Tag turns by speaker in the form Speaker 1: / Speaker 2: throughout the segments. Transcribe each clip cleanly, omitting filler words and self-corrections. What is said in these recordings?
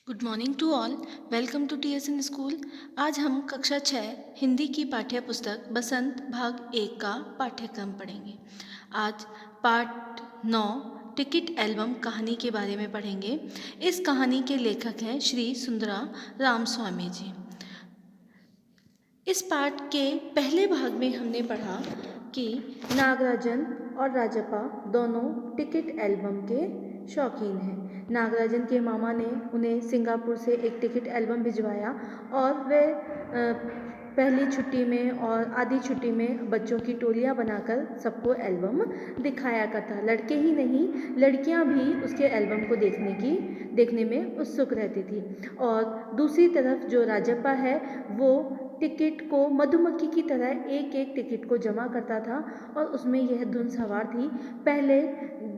Speaker 1: Good morning to all. Welcome to TSN school. आज हम कक्षा 6 हिंदी की पाठ्य पुस्तक बसंत भाग 1 का पाठ्यक्रम पढ़ेंगे। आज पाठ 9 टिकट एल्बम कहानी के बारे में पढ़ेंगे। इस कहानी के लेखक हैं श्री सुंदरा रामस्वामी जी। इस पाठ के पहले भाग में हमने पढ़ा कि नागराजन और राजप्पा दोनों टिकट एल्बम के शौकीन हैं। नागराजन के मामा ने उन्हें सिंगापुर से एक टिकट एल्बम भिजवाया और वे पहली छुट्टी में और आधी छुट्टी में बच्चों की टोलियां बनाकर सबको एल्बम दिखाया करता। लड़के ही नहीं, लड़कियां भी उसके एल्बम को देखने में उत्सुक रहती थी। और दूसरी तरफ जो राजप्पा है वो टिकट को मधुमक्खी की तरह एक एक टिकट को जमा करता था और उसमें यह धुन सवार थी। पहले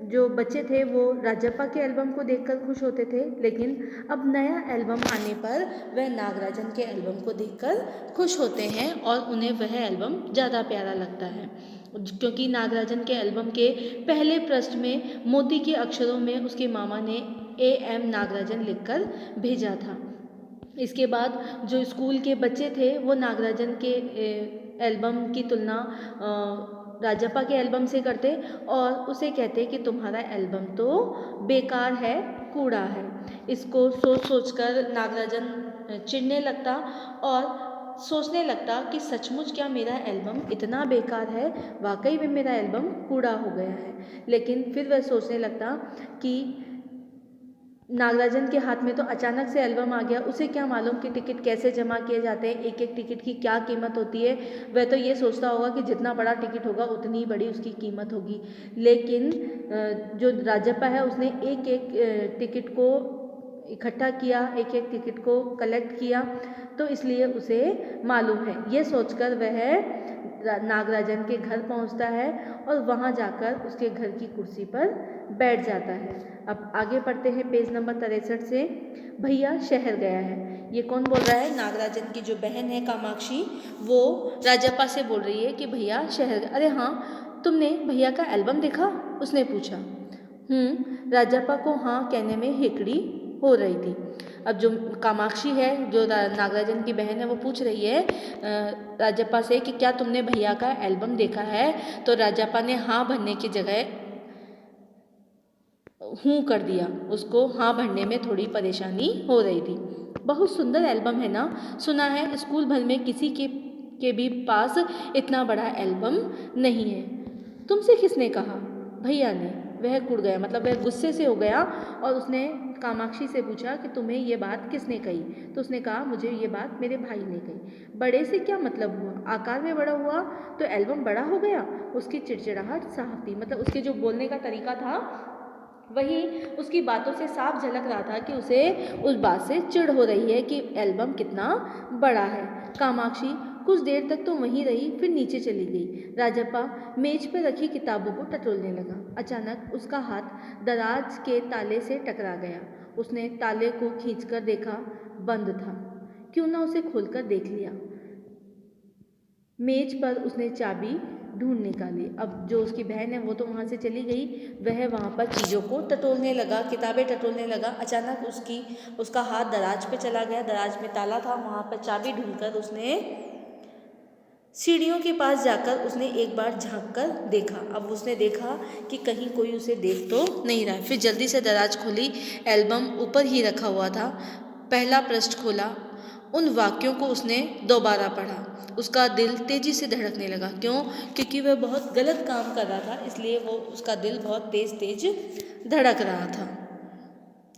Speaker 1: जो बच्चे थे वो राजप्पा के एल्बम को देखकर खुश होते थे, लेकिन अब नया एल्बम आने पर वह नागराजन के एल्बम को देखकर खुश होते हैं और उन्हें वह एल्बम ज़्यादा प्यारा लगता है, क्योंकि नागराजन के एल्बम के पहले पृष्ठ में मोती के अक्षरों में उसके मामा ने AM नागराजन लिखकर भेजा था। इसके बाद जो स्कूल के बच्चे थे वो नागराजन के एल्बम की तुलना राजप्पा के एल्बम से करते और उसे कहते कि तुम्हारा एल्बम तो बेकार है, कूड़ा है। इसको सोच सोचकर नागराजन चिढ़ने लगता और सोचने लगता कि सचमुच क्या मेरा एल्बम इतना बेकार है, वाकई में मेरा एल्बम कूड़ा हो गया है। लेकिन फिर वह सोचने लगता कि नागराजन के हाथ में तो अचानक से एल्बम आ गया, उसे क्या मालूम कि टिकट कैसे जमा किए जाते हैं, एक एक टिकट की क्या कीमत होती है। वह तो ये सोचता होगा कि जितना बड़ा टिकट होगा उतनी बड़ी उसकी कीमत होगी। लेकिन जो राजप्पा है उसने एक एक टिकट को इकट्ठा किया, एक एक टिकट को कलेक्ट किया, तो इसलिए उसे मालूम है। ये सोचकर वह नागराजन के घर पहुंचता है और वहां जाकर उसके घर की कुर्सी पर बैठ जाता है। अब आगे पढ़ते हैं पेज नंबर 63 से। भैया शहर गया है। ये कौन बोल रहा है? नागराजन की जो बहन है कामाक्षी, वो राजप्पा से बोल रही है कि भैया शहर गया। अरे हाँ, तुमने भैया का एल्बम देखा? उसने पूछा। राजप्पा को हाँ कहने में हिकड़ी हो रही थी। अब जो कामाक्षी है, जो नागराजन की बहन है, वो पूछ रही है राजप्पा से कि क्या तुमने भैया का एल्बम देखा है? तो राजप्पा ने हाँ भरने की जगह हूँ कर दिया। उसको हाँ भरने में थोड़ी परेशानी हो रही थी। बहुत सुंदर एल्बम है ना? सुना है स्कूल भर में किसी के भी पास इतना बड़ा एल्बम नहीं है। तुमसे किसने कहा? भैया ने। वह कुड़ गया, मतलब वह गुस्से से हो गया और उसने कामाक्षी से पूछा कि तुम्हें ये बात किसने कही? तो उसने कहा मुझे ये बात मेरे भाई ने कही। बड़े से क्या मतलब हुआ? आकार में बड़ा हुआ तो एल्बम बड़ा हो गया? उसकी चिड़चिड़ाहट साफ थी, मतलब उसके जो बोलने का तरीका था वही उसकी बातों से साफ झलक रहा था कि उसे उस बात से चिढ़ हो रही है कि एल्बम कितना बड़ा है। कामाक्षी कुछ देर तक तो वहीं रही, फिर नीचे चली गई। राजप्पा मेज पर रखी किताबों को टटोलने लगा। अचानक उसका हाथ दराज के ताले से टकरा गया। उसने ताले को खींचकर देखा, बंद था। क्यों ना उसे खोलकर देख लिया। मेज पर उसने चाबी ढूंढ निकाली। अब जो उसकी बहन है वो तो वहाँ से चली गई, वह वहाँ पर चीज़ों को टटोलने लगा, किताबें टटोलने लगा। अचानक उसका हाथ दराज पे चला गया। दराज में ताला था, वहाँ पर चाबी ढूंढकर उसने सीढ़ियों के पास जाकर उसने एक बार झांक कर देखा। अब उसने देखा कि कहीं कोई उसे देख तो नहीं रहा। फिर जल्दी से दराज खोली, एल्बम ऊपर ही रखा हुआ था। पहला पृष्ठ खोला, उन वाक्यों को उसने दोबारा पढ़ा। उसका दिल तेजी से धड़कने लगा। क्यों? क्योंकि वह बहुत गलत काम कर रहा था, इसलिए उसका दिल बहुत तेज तेज धड़क रहा था।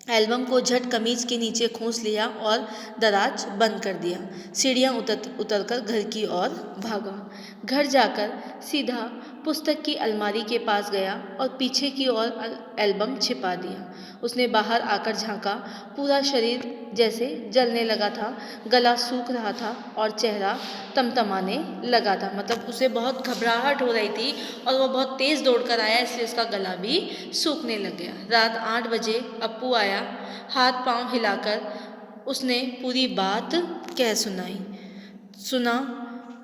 Speaker 1: एल्बम को झट कमीज के नीचे खोस लिया और दराज बंद कर दिया। सीढ़ियाँ उतरकर घर की ओर भागा। घर जाकर सीधा पुस्तक की अलमारी के पास गया और पीछे की ओर एल्बम छिपा दिया। उसने बाहर आकर झांका। पूरा शरीर जैसे जलने लगा था, गला सूख रहा था और चेहरा तमतमाने लगा था। मतलब उसे बहुत घबराहट हो रही थी और वो बहुत तेज़ दौड़कर आया, इसलिए उसका गला भी सूखने लग गया। रात 8 बजे अप्पू आया। हाथ पांव हिलाकर उसने पूरी बात कह सुनाई। सुना,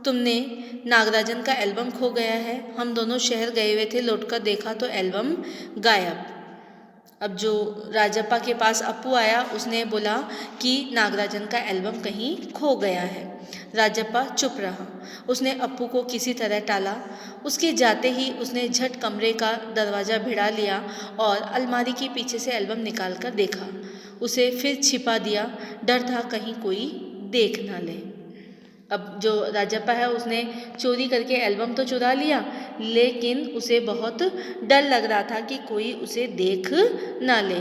Speaker 1: तुमने नागराजन का एल्बम खो गया है। हम दोनों शहर गए हुए थे, लौटकर देखा तो एल्बम गायब। अब जो राजप्पा के पास अप्पू आया, उसने बोला कि नागराजन का एल्बम कहीं खो गया है। राजप्पा चुप रहा। उसने अप्पू को किसी तरह टाला। उसके जाते ही उसने झट कमरे का दरवाज़ा भिड़ा लिया और अलमारी के पीछे से एल्बम निकाल कर देखा। उसे फिर छिपा दिया। डर था कहीं कोई देख ना ले। अब जो राजप्पा है उसने चोरी करके एल्बम तो चुरा लिया, लेकिन उसे बहुत डर लग रहा था कि कोई उसे देख ना ले।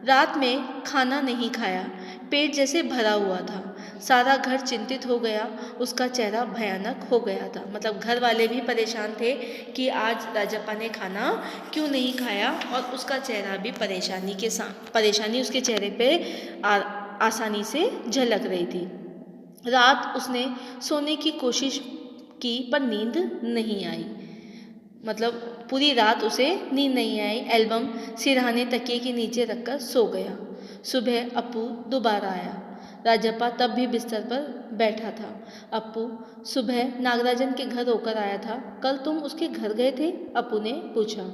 Speaker 1: रात में खाना नहीं खाया, पेट जैसे भरा हुआ था। सारा घर चिंतित हो गया। उसका चेहरा भयानक हो गया था। मतलब घर वाले भी परेशान थे कि आज राजप्पा ने खाना क्यों नहीं खाया, और उसका चेहरा भी परेशानी उसके चेहरे पे आसानी से झलक रही थी। रात उसने सोने की कोशिश की पर नींद नहीं आई। मतलब पूरी रात उसे नींद नहीं आई। एल्बम सिरहाने तकिए के नीचे रखकर सो गया। सुबह अप्पू दोबारा आया। राजप्पा तब भी बिस्तर पर बैठा था। अप्पू, सुबह नागराजन के घर होकर आया था, कल तुम उसके घर गए थे? अप्पू ने पूछा।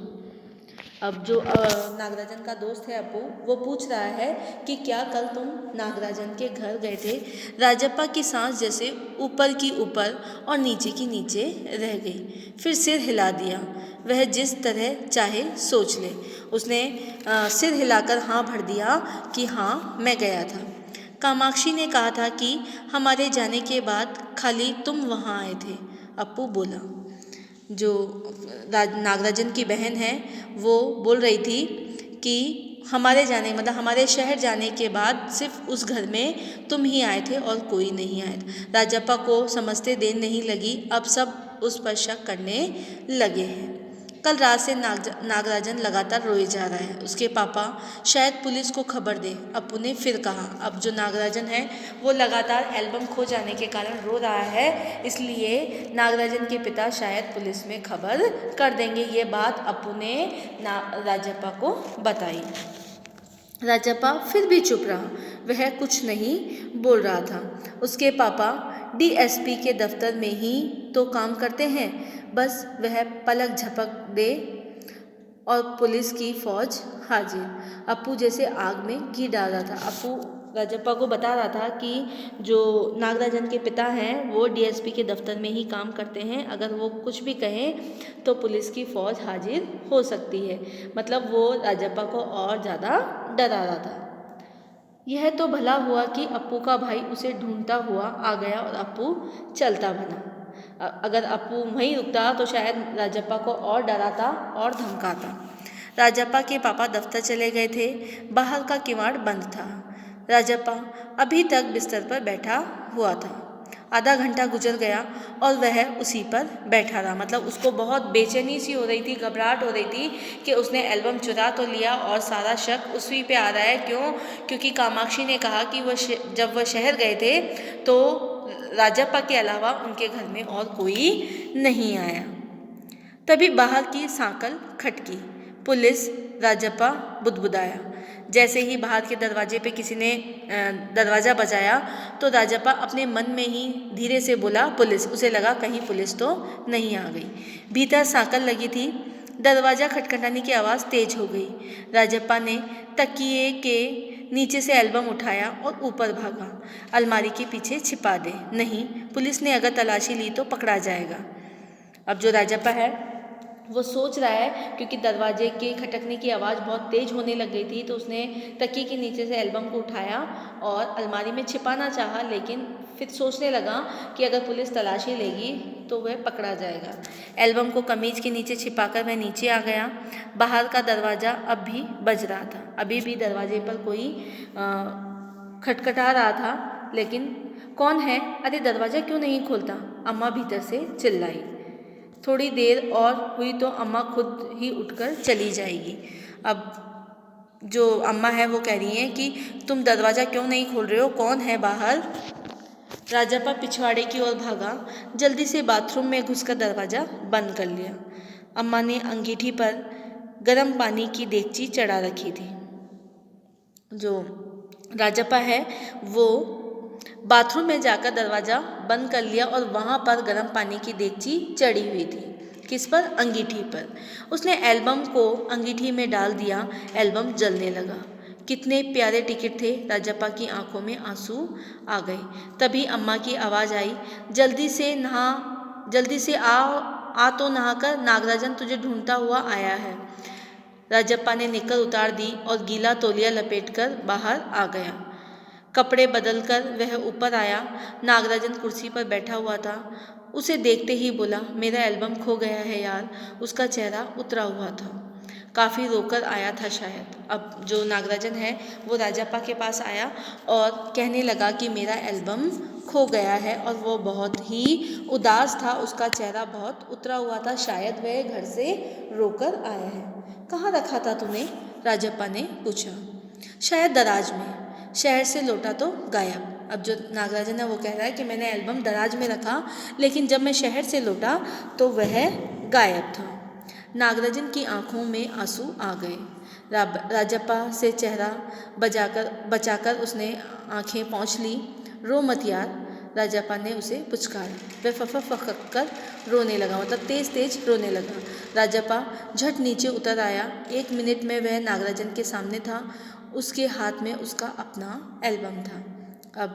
Speaker 1: अब जो नागराजन का दोस्त है अप्पू, वो पूछ रहा है कि क्या कल तुम नागराजन के घर गए थे? राजप्पा की सांस जैसे ऊपर की ऊपर और नीचे की नीचे रह गई। फिर सिर हिला दिया। वह जिस तरह चाहे सोच ले। उसने सिर हिलाकर हाँ भर दिया कि हाँ, मैं गया था। कामाक्षी ने कहा था कि हमारे जाने के बाद खाली तुम वहाँ आए थे, अप्पू बोला। जो नागराजन की बहन है वो बोल रही थी कि हमारे जाने मतलब हमारे शहर जाने के बाद सिर्फ उस घर में तुम ही आए थे और कोई नहीं आया था। राजप्पा को समझते देर नहीं लगी। अब सब उस पर शक करने लगे हैं। कल रात से नागराजन लगातार रोए जा रहा है। उसके पापा शायद पुलिस को खबर दे, अप्पू ने फिर कहा। अब जो नागराजन है वो लगातार एल्बम खो जाने के कारण रो रहा है, इसलिए नागराजन के पिता शायद पुलिस में खबर कर देंगे। ये बात अप्पू ने राजप्पा को बताई। राजप्पा फिर भी चुप रहा। वह कुछ नहीं बोल रहा था। उसके पापा डीएसपी के दफ्तर में ही तो काम करते हैं, बस वह पलक झपक दे और पुलिस की फौज हाजिर। अप्पू जैसे आग में घी डाल रहा था। अप्पू राजप्पा को बता रहा था कि जो नागराजन के पिता हैं वो डीएसपी के दफ्तर में ही काम करते हैं, अगर वो कुछ भी कहें तो पुलिस की फौज हाजिर हो सकती है। मतलब वो राजप्पा को और ज़्यादा डरा रहा था। यह तो भला हुआ कि अप्पू का भाई उसे ढूंढता हुआ आ गया और अप्पू चलता बना। अगर अप्पू वहीं रुकता तो शायद राजप्पा को और डराता और धमकाता। राजप्पा के पापा दफ्तर चले गए थे। बाहर का किवाड़ बंद था। राजप्पा अभी तक बिस्तर पर बैठा हुआ था। आधा घंटा गुजर गया और वह उसी पर बैठा रहा। मतलब उसको बहुत बेचैनी सी हो रही थी, घबराहट हो रही थी कि उसने एल्बम चुरा तो लिया और सारा शक उसी पे आ रहा है। क्यों? क्योंकि कामाक्षी ने कहा कि जब वह शहर गए थे तो राजप्पा के अलावा उनके घर में और कोई नहीं आया। तभी बाहर की सांकल खटकी। पुलिस। राजप्पा बुदबुदाया। जैसे ही बाहर के दरवाजे पे किसी ने दरवाज़ा बजाया तो राजप्पा अपने मन में ही धीरे से बोला, पुलिस। उसे लगा कहीं पुलिस तो नहीं आ गई। भीतर सांकल लगी थी। दरवाज़ा खटखटाने की आवाज़ तेज हो गई। राजप्पा ने तकिए के नीचे से एल्बम उठाया और ऊपर भागा। अलमारी के पीछे छिपा दे, नहीं पुलिस ने अगर तलाशी ली तो पकड़ा जाएगा। अब जो राजप्पा है वो सोच रहा है, क्योंकि दरवाजे के खटकने की आवाज़ बहुत तेज़ होने लग गई थी, तो उसने तकिए के नीचे से एल्बम को उठाया और अलमारी में छिपाना चाहा, लेकिन फिर सोचने लगा कि अगर पुलिस तलाशी लेगी तो वह पकड़ा जाएगा। एल्बम को कमीज के नीचे छिपाकर वह नीचे आ गया। बाहर का दरवाज़ा अब भी बज रहा था। अभी भी दरवाजे पर कोई खटखटा रहा था, लेकिन कौन है? अरे दरवाज़ा क्यों नहीं खोलता? अम्मा भीतर से चिल्लाई। थोड़ी देर और हुई तो अम्मा खुद ही उठकर चली जाएगी। अब जो अम्मा है वो कह रही हैं कि तुम दरवाज़ा क्यों नहीं खोल रहे हो? कौन है बाहर? राजप्पा पिछवाड़े की ओर भागा। जल्दी से बाथरूम में घुसकर दरवाज़ा बंद कर लिया। अम्मा ने अंगीठी पर गर्म पानी की देगची चढ़ा रखी थी। जो राजप्पा है वो बाथरूम में जाकर दरवाज़ा बंद कर लिया और वहाँ पर गर्म पानी की देगची चढ़ी हुई थी। किस पर? अंगीठी पर। उसने एल्बम को अंगीठी में डाल दिया, एल्बम जलने लगा। कितने प्यारे टिकट थे, राजप्पा की आंखों में आंसू आ गए। तभी अम्मा की आवाज़ आई, जल्दी से आ तो नहाकर, नागराजन तुझे ढूंढता हुआ आया है। राजप्पा ने निक्कर उतार दी और गीला तौलिया लपेटकर बाहर आ गया। कपड़े बदलकर वह ऊपर आया। नागराजन कुर्सी पर बैठा हुआ था। उसे देखते ही बोला, मेरा एल्बम खो गया है यार। उसका चेहरा उतरा हुआ था, काफ़ी रोकर आया था शायद। अब जो नागराजन है वो राजप्पा के पास आया और कहने लगा कि मेरा एल्बम खो गया है, और वो बहुत ही उदास था, उसका चेहरा बहुत उतरा हुआ था, शायद वह घर से रोकर आया है। कहाँ रखा था तूने? राजप्पा ने पूछा। शायद दराज में, शहर से लौटा तो गायब। अब जो नागराजन है वो कह रहा है कि मैंने एल्बम दराज में रखा, लेकिन जब मैं शहर से लौटा तो वह गायब था। नागराजन की आंखों में आंसू आ गए। राजप्पा से चेहरा बचाकर उसने आंखें पोंछ ली। रो मत यार, राजप्पा ने उसे पुचकारा। वह फक कर रोने लगा, मतलब तेज तेज रोने लगा। राजप्पा झट नीचे उतर आया। 1 मिनट में वह नागराजन के सामने था। उसके हाथ में उसका अपना एल्बम था। अब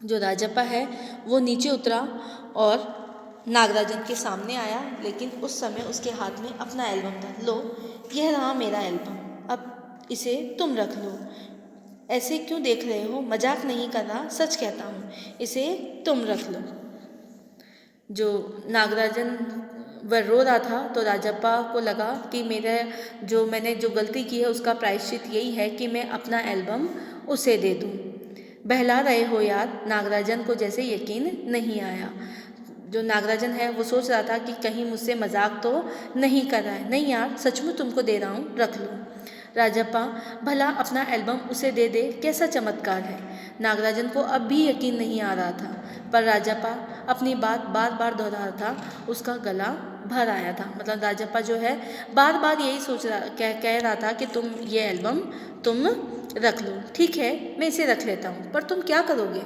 Speaker 1: जो राजप्पा है वो नीचे उतरा और नागराजन के सामने आया, लेकिन उस समय उसके हाथ में अपना एल्बम था। लो, यह रहा मेरा एल्बम, अब इसे तुम रख लो। ऐसे क्यों देख रहे हो? मजाक नहीं कर रहा, सच कहता हूँ, इसे तुम रख लो। जो नागराजन वह रो रहा था, तो राजप्पा को लगा कि मैंने जो गलती की है उसका प्रायश्चित यही है कि मैं अपना एल्बम उसे दे दूँ। बहला रहे हो यार, नागराजन को जैसे यकीन नहीं आया। जो नागराजन है वो सोच रहा था कि कहीं मुझसे मजाक तो नहीं कर रहा है। नहीं यार, सचमुच तुमको दे रहा हूँ, रख लो। राजप्पा, भला अपना एल्बम उसे दे दे, कैसा चमत्कार है। नागराजन को अब भी यकीन नहीं आ रहा था, पर राजप्पा अपनी बात बार बार दोहरा रहा था। उसका गला भर आया था। मतलब राजप्पा जो है बार बार यही कह रहा था कि तुम ये एल्बम तुम रख लो। ठीक है, मैं इसे रख लेता हूँ, पर तुम क्या करोगे?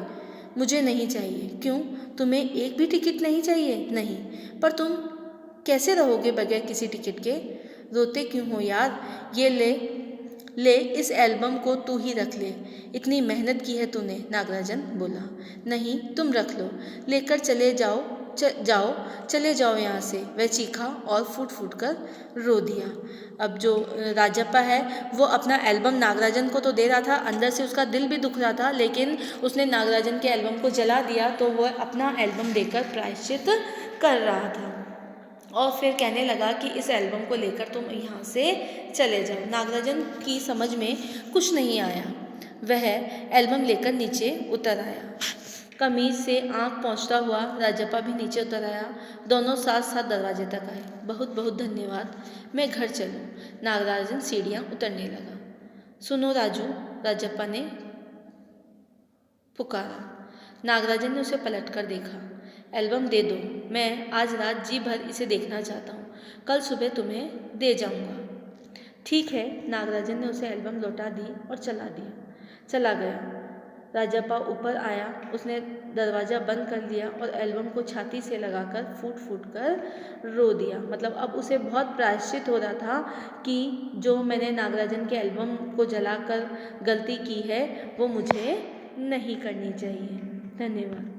Speaker 1: मुझे नहीं चाहिए। क्यों? तुम्हें एक भी टिकट नहीं चाहिए? नहीं। पर तुम कैसे रहोगे बगैर किसी टिकट के? रोते क्यों हो यार? ये ले इस एल्बम को तू ही रख ले, इतनी मेहनत की है तूने। नागराजन बोला। नहीं, तुम रख लो, लेकर चले जाओ चले जाओ यहाँ से। वह चीखा और फूट कर रो दिया। अब जो राजप्पा है वो अपना एल्बम नागराजन को तो दे रहा था, अंदर से उसका दिल भी दुख रहा था, लेकिन उसने नागराजन के एल्बम को जला दिया, तो वह अपना एल्बम देकर प्रायश्चित कर रहा था। और फिर कहने लगा कि इस एल्बम को लेकर तुम यहाँ से चले जाओ। नागराजन की समझ में कुछ नहीं आया। वह एल्बम लेकर नीचे उतर आया। कमीज से आंख पहुँचता हुआ राजप्पा भी नीचे उतर आया। दोनों साथ साथ दरवाजे तक आए। बहुत बहुत धन्यवाद, मैं घर चलूँ। नागराजन सीढ़ियाँ उतरने लगा। सुनो राजू, राजप्पा ने पुकारा। नागराजन ने उसे पलटकर देखा। एल्बम दे दो, मैं आज रात जी भर इसे देखना चाहता हूँ, कल सुबह तुम्हें दे जाऊँगा। ठीक है, नागराजन ने उसे एल्बम लौटा दी और चला गया। राजप्पा ऊपर आया, उसने दरवाज़ा बंद कर लिया और एल्बम को छाती से लगाकर फूट कर रो दिया। मतलब अब उसे बहुत प्रायश्चित हो रहा था कि जो मैंने नागराजन के एल्बम को जलाकर गलती की है वो मुझे नहीं करनी चाहिए। धन्यवाद।